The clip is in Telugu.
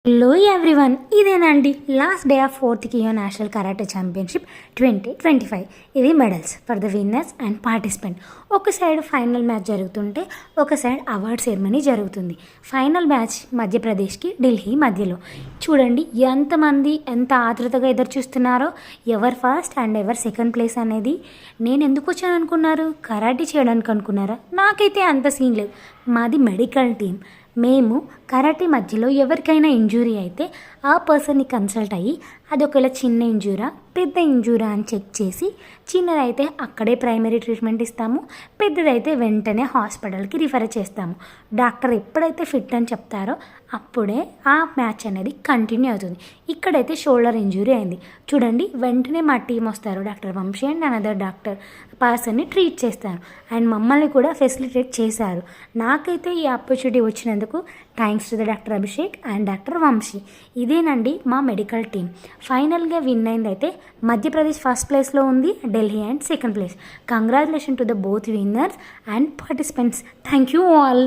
హలో ఎవ్రీవన్, ఇదేనండి లాస్ట్ డే ఆఫ్ 4th కియో నేషనల్ కరాటే ఛాంపియన్షిప్ 2025. ఇది medals for the winners and participant. ఒక సైడ్ ఫైనల్ మ్యాచ్ జరుగుతుంటే ఒక సైడ్ అవార్డ్ సెరమనీ జరుగుతుంది. ఫైనల్ మ్యాచ్ మధ్యప్రదేశ్కి ఢిల్లీ మధ్యలో. చూడండి ఎంతమంది ఎంత ఆతృతగా ఎదురు చూస్తున్నారో, ఎవరు ఫస్ట్ అండ్ ఎవరు సెకండ్ ప్లేస్ అనేది. నేను ఎందుకు వచ్చాను అనుకున్నారు? కరాటే చేయడానికి అనుకున్నారా? నాకైతే అంత సీన్ లేదు. మాది మెడికల్ టీం. మేము కరాటే మధ్యలో ఎవరికైనా ఇంజురీ అయితే ఆ పర్సన్ని కన్సల్ట్ అయ్యి అది ఒకవేళ చిన్న ఇంజూరా పెద్ద ఇంజూరా అని చెక్ చేసి, చిన్నదైతే అక్కడే ప్రైమరీ ట్రీట్మెంట్ ఇస్తాము, పెద్దదైతే వెంటనే హాస్పిటల్కి రిఫర్ చేస్తాము. డాక్టర్ ఎప్పుడైతే ఫిట్ అని చెప్తారో అప్పుడే ఆ మ్యాచ్ అనేది కంటిన్యూ అవుతుంది. ఇక్కడైతే షోల్డర్ ఇంజురీ అయింది. చూడండి, వెంటనే మా టీం వస్తారు, doctor Vamshi and another doctor పర్సన్ని ట్రీట్ చేస్తారు అండ్ మమ్మల్ని కూడా ఫెసిలిటేట్ చేశారు. నాకైతే ఈ ఆపర్చునిటీ వచ్చినందుకు thanks to the doctor Abhishek and doctor Vamshi. ఇదేనండి మా మెడికల్ టీం. ఫైనల్గా విన్ అయింది అయితే మధ్యప్రదేశ్ ఫస్ట్ ప్లేస్లో ఉంది, Delhi and second place. Congratulation to the both winners and participants. Thank you all.